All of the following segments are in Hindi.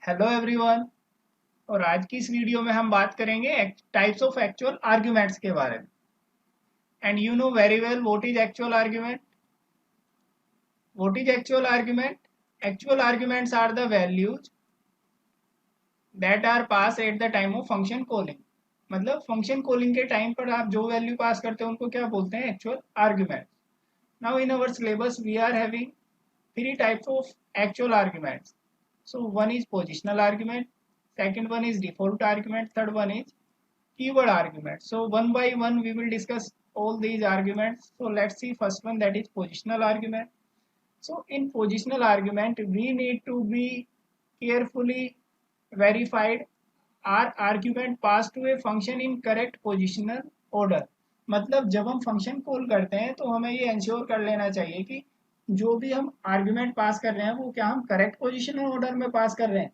Hello everyone. और आज की इस वीडियो में हम बात करेंगे टाइप्स ऑफ एक्चुअल आर्ग्यूमेंट्स के बारे में। And you know very well what is actual argument. What is actual argument? Actual arguments are the values that are pass at the time of function calling. मतलब फंक्शन कॉलिंग के टाइम पर आप जो वैल्यू पास करते हैं उनको क्या बोलते हैं? Actual argument. Now in our syllabus we are having three types of actual arguments. So one is positional argument, second one is default argument, third one is keyword argument. So one by one we will discuss all these arguments. So let's see first one, that is positional argument. So in positional argument we need to be carefully verified our argument passed to a function in correct positional order. मतलब जब हम फंक्शन कॉल करते हैं तो हमें ये इंश्योर कर लेना चाहिए कि जो भी हम आर्ग्यूमेंट पास कर रहे हैं वो क्या हम करेक्ट पोजिशनल ऑर्डर में पास कर रहे हैं।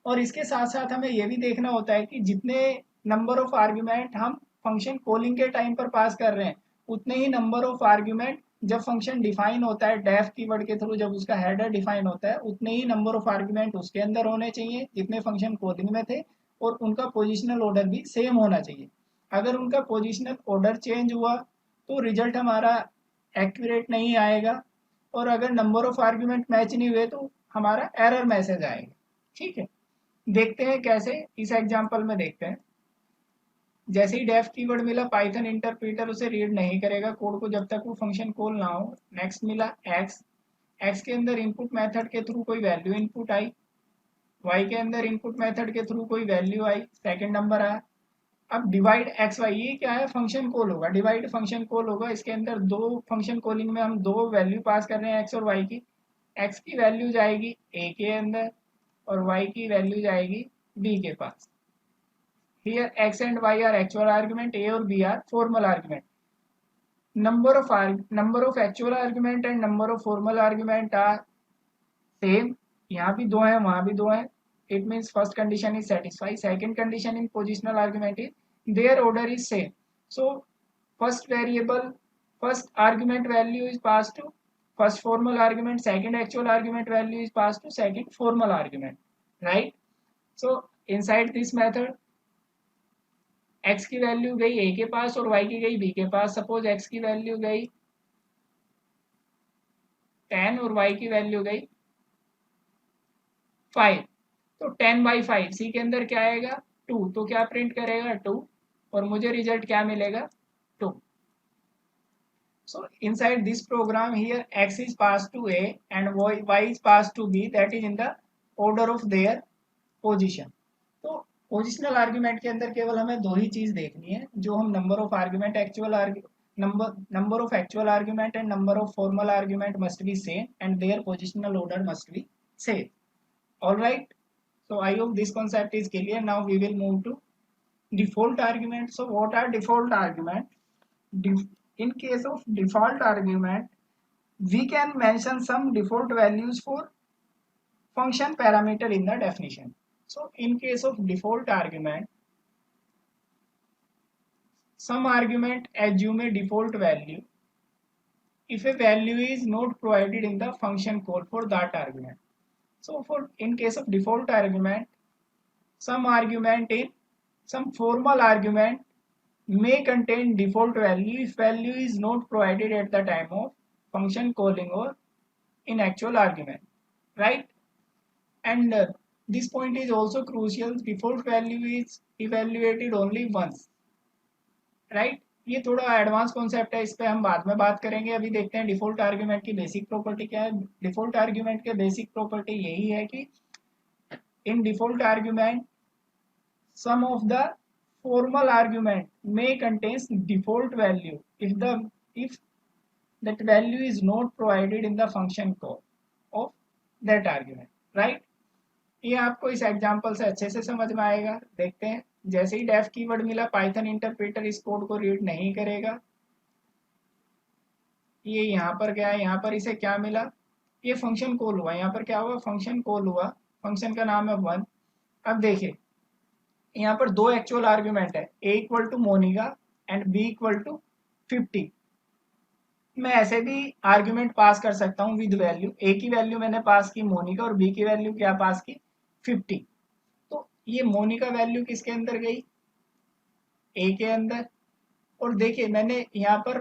और इसके साथ साथ हमें ये भी देखना होता है कि जितने नंबर ऑफ आर्ग्यूमेंट हम फंक्शन कॉलिंग के टाइम पर पास कर रहे हैं उतने ही नंबर ऑफ आर्ग्यूमेंट जब फंक्शन डिफाइन होता है डेफ कीवर्ड के थ्रू, जब उसका हेडर डिफाइन होता है उतने ही नंबर ऑफ आर्ग्यूमेंट उसके अंदर होने चाहिए जितने फंक्शन कॉलिंग में थे। और उनका पोजिशनल ऑर्डर भी सेम होना चाहिए। अगर उनका पोजिशनल ऑर्डर चेंज हुआ तो रिजल्ट हमारा एक्यूरेट नहीं आएगा। और अगर नंबर ऑफ आर्ग्यूमेंट मैच नहीं हुए तो हमारा एरर मैसेज आएगा। ठीक है, देखते हैं कैसे। इस एग्जांपल में देखते हैं। जैसे ही डेफ कीवर्ड मिला पाइथन इंटरप्रेटर उसे रीड नहीं करेगा कोड को जब तक वो फंक्शन कॉल ना हो। नेक्स्ट मिला एक्स। एक्स के अंदर इनपुट मेथड के थ्रू कोई वैल्यू इनपुट आई। वाई के अंदर इनपुट मेथड के थ्रू कोई वैल्यू आई, सेकंड नंबर आया। अब डिवाइड एक्स वाई, ये क्या है? फंक्शन कॉल होगा, डिवाइड फंक्शन कॉल होगा। इसके अंदर दो फंक्शन कॉलिंग में हम दो वैल्यू पास कर रहे हैं एक्स और वाई की। एक्स की वैल्यू जाएगी ए के अंदर और वाई की वैल्यू जाएगी बी के पास। Here x and y are actual argument, a और b are formal argument. Number of actual argument and number of formal argument are same. यहाँ भी दो हैं वहाँ भी दो हैं. It means first condition is satisfied. Second condition in positional argument is their order is same. So first variable, first argument value is passed to first formal argument, second actual argument value is passed to second formal argument, right? So inside this method x की वैल्यू गई a के पास और y की गई b के पास। सपोज x की वैल्यू गई 10 और y की वैल्यू गई 5। तो 10/5 सी के अंदर क्या आएगा 2, तो क्या प्रिंट करेगा 2 और मुझे रिजल्ट क्या मिलेगा 2। So inside this program here x is passed to a and y is passed to b, that is in the order of their position. तो पोजिशनल आर्ग्यूमेंट के अंदर केवल हमें दो ही चीज देखनी है, जो हम number of argument number of actual argument and number of formal argument must be same and their positional order must be same. All right, so I hope this concept is clear. Now we will move to default argument. So what are default argument? In case of default argument we can mention some default values for function parameter in the definition. So in case of default argument, some argument assume a default value if a value is not provided in the function call for that argument. So for in case of default argument, some formal argument may contain default value if value is not provided at the time of function calling or in actual argument, right? And this point is also crucial. Default value is evaluated only once, right? ये थोड़ा एडवांस कॉन्सेप्ट है, इस पे हम बाद में बात करेंगे। अभी देखते हैं डिफॉल्ट आर्ग्यूमेंट की बेसिक प्रॉपर्टी क्या है। डिफॉल्ट आर्ग्यूमेंट के बेसिक प्रॉपर्टी यही है कि in default argument some of the formal argument may contains default value if that value is not provided in the function call of that argument, right? ये आपको इस एग्जांपल से अच्छे से समझ में आएगा। देखते हैं। जैसे ही डेफ कीवर्ड मिला पाइथन इंटरप्रेटर इस कोड को रीड नहीं करेगा। ये यहाँ पर गया, यहाँ पर इसे क्या मिला, ये फंक्शन कॉल हुआ। यहाँ पर क्या हुआ, फंक्शन कॉल हुआ, फंक्शन का नाम है 1। अब देखिए यहाँ पर दो एक्चुअल आर्ग्यूमेंट है, a equal to Monika and b equal to 50। मैं ऐसे भी आर्ग्यूमेंट पास कर सकता हूँ विद वैल्यू। a की वैल्यू मैंने पास की मोनिका और b की वैल्यू क्या पास की 50। ये मोनिका वैल्यू किसके अंदर गई, ए के अंदर। और देखिए मैंने यहाँ पर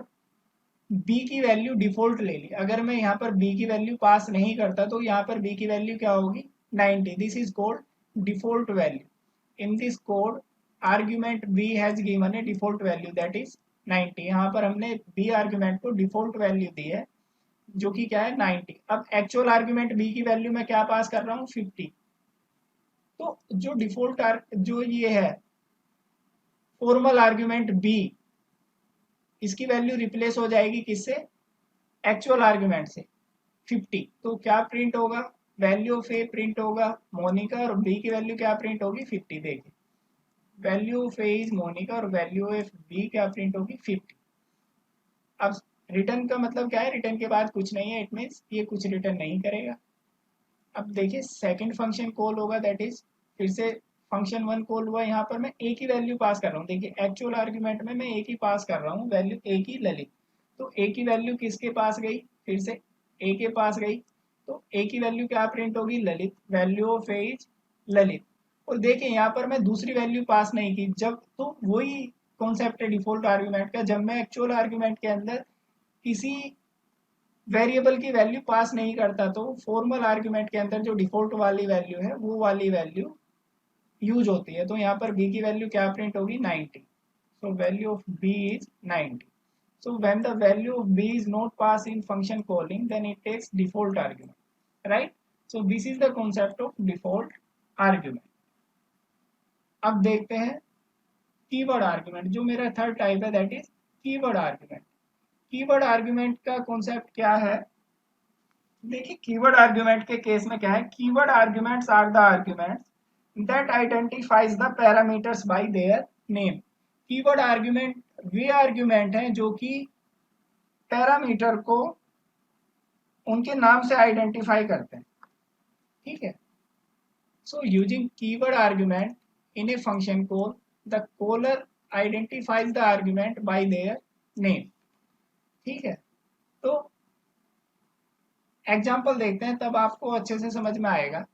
बी की वैल्यू डिफॉल्ट ले ली, अगर मैं यहाँ पर बी की वैल्यू पास नहीं करता तो यहाँ पर बी की वैल्यू क्या होगी 90। This is called default value. In this code argument B has given a default value that is 90। यहाँ पर हमने बी आर्ग्यूमेंट को डिफॉल्ट वैल्यू दी है जो कि क्या है 90। अब एक्चुअल आर्ग्यूमेंट बी की वैल्यू मैं क्या पास कर रहा हूँ 50। तो जो डिफॉल्ट जो ये है फॉर्मल आर्ग्यूमेंट बी, इसकी वैल्यू रिप्लेस हो जाएगी किससे, एक्चुअल आर्ग्यूमेंट से 50। तो क्या प्रिंट होगा, वैल्यू ऑफ ए प्रिंट होगा मोनिका, और बी की वैल्यू क्या प्रिंट होगी 50। देखिए value of A is Monika और वैल्यू ऑफ बी क्या प्रिंट होगी 50। अब रिटर्न का मतलब क्या है, रिटर्न के बाद कुछ नहीं है, इट मीन्स ये कुछ रिटर्न नहीं करेगा। अब देखिए सेकंड फंक्शन कॉल होगा दैट इज फिर से फंक्शन वन कॉल हुआ, यहाँ पर मैं ए की वैल्यू पास कर रहा हूँ। देखिए एक्चुअल आर्ग्यूमेंट में मैं ए की पास कर रहा हूँ वैल्यू, ए की ललित। तो ए की वैल्यू किसके पास गई, फिर से ए के पास गई। तो ए की वैल्यू क्या प्रिंट होगी Lalit, value of A is Lalit. और देखिए यहाँ पर मैं दूसरी वैल्यू पास नहीं की, जब तो वही कॉन्सेप्ट है डिफॉल्ट आर्ग्यूमेंट का, जब मैं एक्चुअल आर्ग्यूमेंट के अंदर किसी वेरिएबल की वैल्यू पास नहीं करता तो फॉर्मल आर्ग्यूमेंट के अंदर जो डिफॉल्ट वाली वैल्यू है वो वाली वैल्यू यूज होती है। तो यहाँ पर b की वैल्यू क्या प्रिंट होगी 90। So value of b is 90। So when the value of b is not passed in function calling, then it takes default argument, right? So this is the concept of default argument. अब देखते हैं कीवर्ड आर्ग्यूमेंट, जो मेरा थर्ड टाइप है that is keyword argument. Keyword argument का कॉन्सेप्ट क्या है, देखिए कीवर्ड आर्ग्यूमेंट के केस में क्या है, keyword arguments are the arguments that identifies the parameters by their name. Keyword argument वे आर्ग्यूमेंट हैं जो कि पैरामीटर को उनके नाम से आइडेंटिफाई करते हैं, ठीक है। So using keyword argument in a function call, the caller identifies the argument by their name, ठीक है। तो एग्जाम्पल देखते हैं तब आपको अच्छे से समझ में आएगा।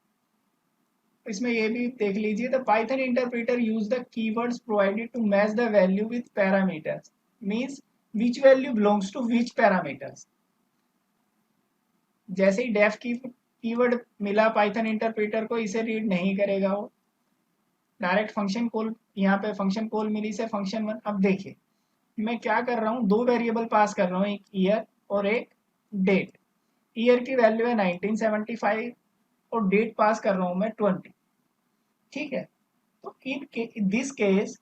इसमें ये भी देख लीजिए, the Python interpreter use the keywords provided to match the value with parameters, means which value belongs to which parameters. जैसे ही डेफ की कीवर्ड मिला पाइथन इंटरप्रेटर को, इसे रीड नहीं करेगा वो, डायरेक्ट फंक्शन कॉल, यहाँ पे फंक्शन कॉल मिली से फंक्शन वन। अब देखिए मैं क्या कर रहा हूँ, दो वेरिएबल पास कर रहा हूँ, एक ईयर और एक डेट। ईयर की वैल्यू है 1975 और डेट पास कर रहा हूँ मैं 20, ठीक है। तो in this case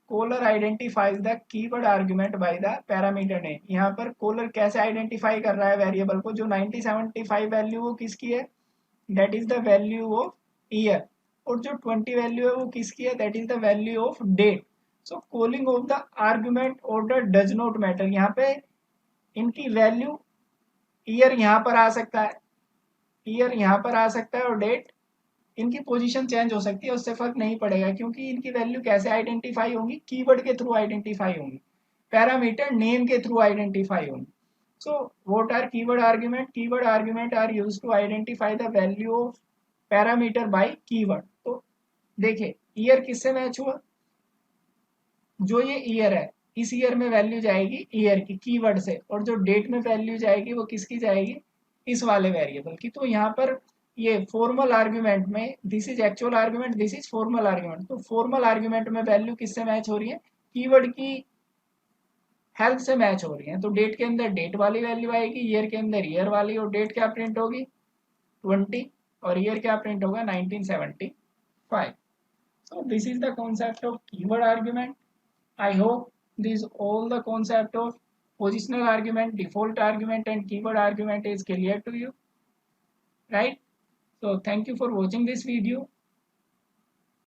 caller identifies the keyword argument by the parameter name. यहाँ पर कॉलर कैसे आइडेंटिफाई कर रहा है वेरिएबल को, जो 1975 वैल्यू वो किसकी है, that is the value of year, और जो 20 वैल्यू है वो किसकी है, that is the value of date. So calling of the argument order does not matter. यहाँ पे इनकी वैल्यू, ईयर यहाँ पर आ सकता है, ईयर यहाँ पर आ सकता है और डेट, इनकी पोजीशन चेंज हो सकती है, उससे फर्क नहीं पड़ेगा क्योंकि इनकी वैल्यू कैसे आइडेंटिफाई होंगी, कीवर्ड के थ्रू आइडेंटिफाई होंगी, पैरामीटर नेम के थ्रू आइडेंटिफाई होंगी। So what are keyword argument, keyword argument are used to identify the value of parameter by keyword. तो देखिए ईयर किससे मैच हुआ, जो ये ईयर है इस ईयर में वैल्यू जाएगी ईयर की कीवर्ड से, और जो डेट में वैल्यू जाएगी वो किसकी जाएगी, इस वाले वेरिएबल की। तो यहाँ पर ये फॉर्मल आर्ग्यूमेंट में this is actual argument, this is formal argument. तो फॉर्मल आर्ग्यूमेंट में वैल्यू किससे मैच हो रही है, कीवर्ड की हेल्प से मैच हो रही है। तो डेट के अंदर डेट वाली वैल्यू आएगी, ईयर के अंदर ईयर वाली, और डेट क्या प्रिंट होगी 20 और ईयर क्या प्रिंट होगा 1975। So this is the concept of keyword argument. I hope this all the concept of positional argument, default argument and keyword argument is clear to you, right? So thank you for watching this video.